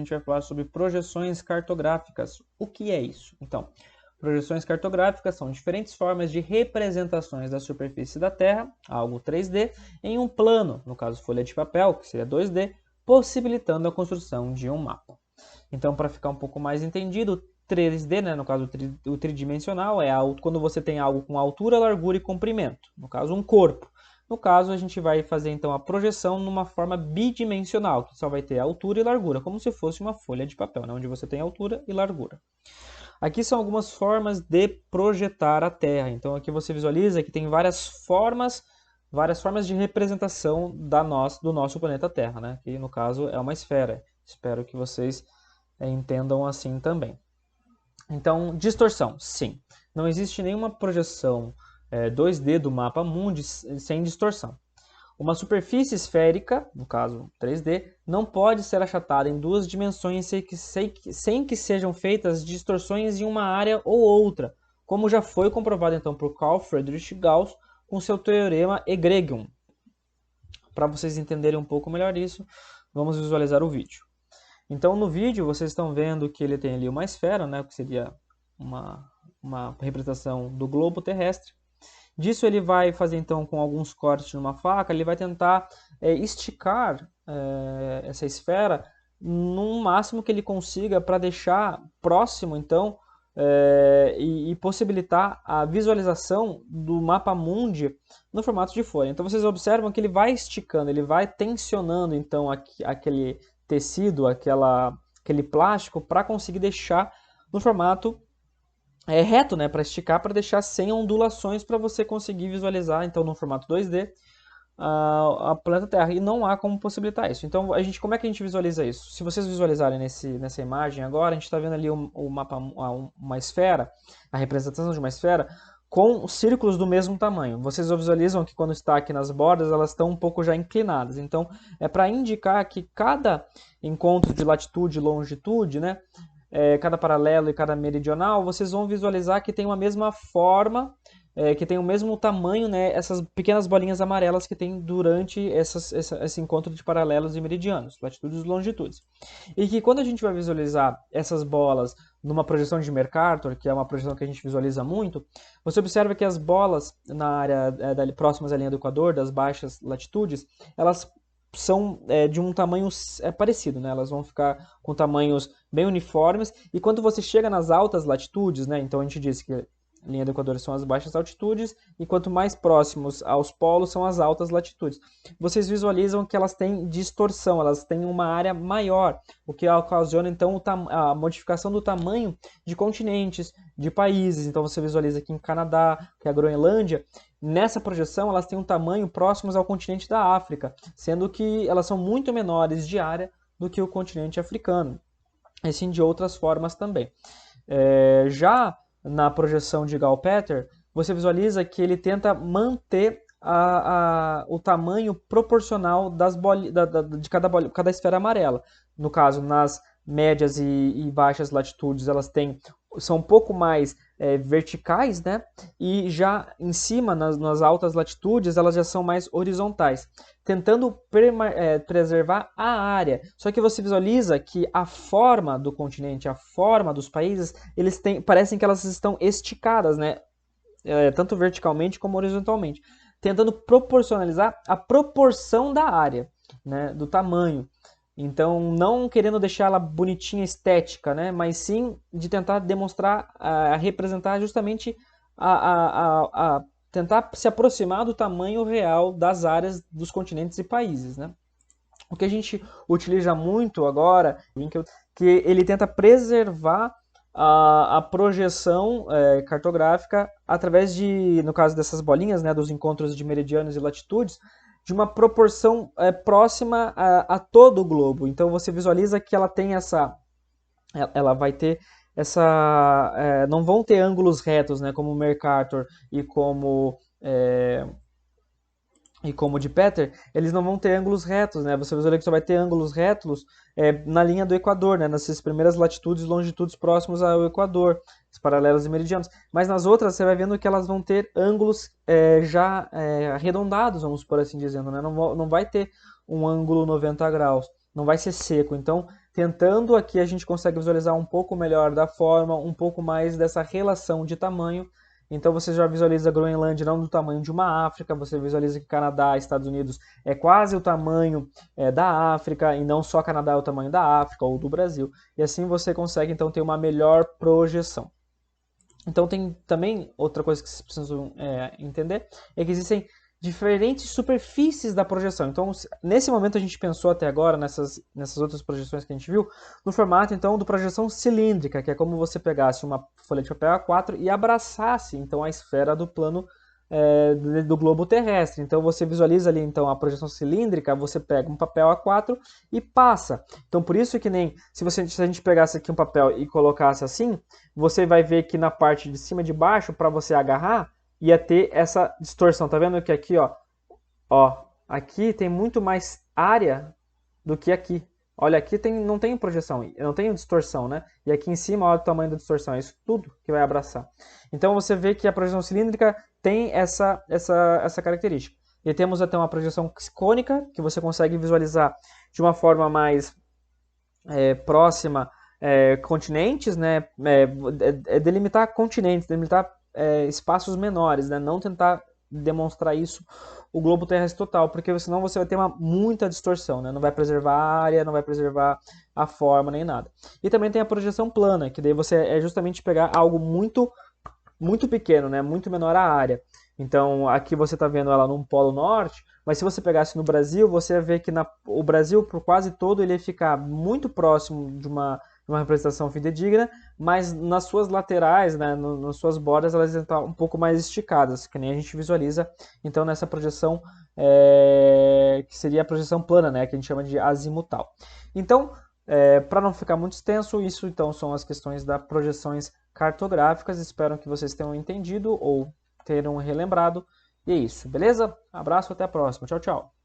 gente vai falar sobre projeções cartográficas. O que é isso? Então, projeções cartográficas são diferentes formas de representações da superfície da Terra, algo 3D, em um plano, no caso folha de papel, que seria 2D, possibilitando a construção de um mapa. Então, para ficar um pouco mais entendido, 3D, né, no caso o tridimensional, é quando você tem algo com altura, largura e comprimento, no caso um corpo. No caso, a gente vai fazer então a projeção numa forma bidimensional, que só vai ter altura e largura, como se fosse uma folha de papel, né, onde você tem altura e largura. Aqui são algumas formas de projetar a Terra. Então aqui você visualiza que tem várias formas de representação do nosso planeta Terra, né? Que no caso é uma esfera. Espero que vocês entendam assim também. Então, distorção, sim. Não existe nenhuma projeção 2D do mapa mundi sem distorção. Uma superfície esférica, no caso 3D, não pode ser achatada em duas dimensões sem que sejam feitas distorções em uma área ou outra, como já foi comprovado então por Carl Friedrich Gauss com seu teorema egregium. Para vocês entenderem um pouco melhor isso, vamos visualizar o vídeo. Então no vídeo vocês estão vendo que ele tem ali uma esfera, né, que seria uma representação do globo terrestre. Disso ele vai fazer então com alguns cortes numa faca, ele vai tentar esticar essa esfera no máximo que ele consiga para deixar próximo então e possibilitar a visualização do mapa mundi no formato de folha. Então vocês observam que ele vai esticando, ele vai tensionando então aquele tecido, aquele plástico para conseguir deixar no formato reto, né, para esticar, para deixar sem ondulações para você conseguir visualizar, então, no formato 2D, a planeta Terra. E não há como possibilitar isso. Então, como é que a gente visualiza isso? Se vocês visualizarem nessa imagem agora, a gente está vendo ali o mapa, uma esfera, a representação de uma esfera, com círculos do mesmo tamanho. Vocês visualizam que quando está aqui nas bordas, elas estão um pouco já inclinadas. Então, é para indicar que cada encontro de latitude e longitude, né, cada paralelo e cada meridional, vocês vão visualizar que tem uma mesma forma, que tem o mesmo tamanho, né, essas pequenas bolinhas amarelas que tem durante esse encontro de paralelos e meridianos, latitudes e longitudes. E que quando a gente vai visualizar essas bolas numa projeção de Mercator, que é uma projeção que a gente visualiza muito, você observa que as bolas na área próximas à linha do Equador, das baixas latitudes, elas são de um tamanho parecido, né? Elas vão ficar com tamanhos bem uniformes, e quando você chega nas altas latitudes, né? Então a gente disse que a linha do Equador são as baixas altitudes, e quanto mais próximos aos polos são as altas latitudes. Vocês visualizam que elas têm distorção, elas têm uma área maior, o que ocasiona então a modificação do tamanho de continentes, de países. Então você visualiza aqui em Canadá, que é a Groenlândia, nessa projeção elas têm um tamanho próximos ao continente da África, sendo que elas são muito menores de área do que o continente africano, e sim de outras formas também. Já na projeção de Gall-Peter, você visualiza que ele tenta manter o tamanho proporcional de cada esfera amarela. No caso, nas médias e baixas latitudes, elas são um pouco mais verticais, né? E já em cima, nas altas latitudes, elas já são mais horizontais, tentando preservar a área. Só que você visualiza que a forma do continente, a forma dos países, parecem que elas estão esticadas, né? Tanto verticalmente como horizontalmente, tentando proporcionalizar a proporção da área, né? Do tamanho. Então, não querendo deixar ela bonitinha, estética, né? Mas sim de tentar demonstrar, representar justamente, tentar se aproximar do tamanho real das áreas dos continentes e países, né? O que a gente utiliza muito agora, que ele tenta preservar a projeção cartográfica através no caso dessas bolinhas, né, dos encontros de meridianos e latitudes, de uma proporção próxima a todo o globo. Então você visualiza que ela tem ela vai ter não vão ter ângulos retos, né, como o Mercator e como de Peter, eles não vão ter ângulos retos, né? Você visualiza que só vai ter ângulos retos na linha do Equador, né? Nessas primeiras latitudes e longitudes próximos ao Equador, os paralelos e meridianos. Mas nas outras você vai vendo que elas vão ter ângulos já arredondados, vamos por assim dizendo, né? Não vai ter um ângulo 90 graus, não vai ser seco. Então tentando aqui a gente consegue visualizar um pouco melhor da forma, um pouco mais dessa relação de tamanho. Então você já visualiza a Groenlândia não do tamanho de uma África, você visualiza que Canadá e Estados Unidos é quase o tamanho da África, e não só Canadá é o tamanho da África ou do Brasil. E assim você consegue então ter uma melhor projeção. Então tem também outra coisa que vocês precisam entender, é que existem diferentes superfícies da projeção. Então, nesse momento a gente pensou até agora, nessas outras projeções que a gente viu, no formato então do projeção cilíndrica, que é como você pegasse uma folha de papel A4 e abraçasse então a esfera do plano do globo terrestre. Então você visualiza ali então a projeção cilíndrica, você pega um papel A4 e passa. Então por isso que nem se a gente pegasse aqui um papel e colocasse assim, você vai ver que na parte de cima e de baixo, para você agarrar, ia ter essa distorção. Tá vendo que aqui, ó, aqui tem muito mais área do que aqui. Olha, aqui não tem projeção, não tem distorção, né? E aqui em cima, olha o tamanho da distorção, é isso tudo que vai abraçar. Então você vê que a projeção cilíndrica tem essa característica. E temos até uma projeção cônica, que você consegue visualizar de uma forma mais próxima continentes, né? Delimitar continentes, delimitar espaços menores, né? Não tentar demonstrar isso o globo terrestre total, porque senão você vai ter muita distorção, né? Não vai preservar a área, não vai preservar a forma nem nada. E também tem a projeção plana, que daí você justamente pegar algo muito pequeno, né? Muito menor a área. Então aqui você está vendo ela num polo norte, mas se você pegasse no Brasil, você vai ver que o Brasil por quase todo ele ia ficar muito próximo de uma representação fidedigna, mas nas suas laterais, né, nas suas bordas, elas iam estar um pouco mais esticadas, que nem a gente visualiza então nessa projeção que seria a projeção plana, né, que a gente chama de azimutal. Então, para não ficar muito extenso, isso então são as questões das projeções cartográficas. Espero que vocês tenham entendido ou tenham relembrado. E é isso, beleza? Abraço, até a próxima. Tchau, tchau.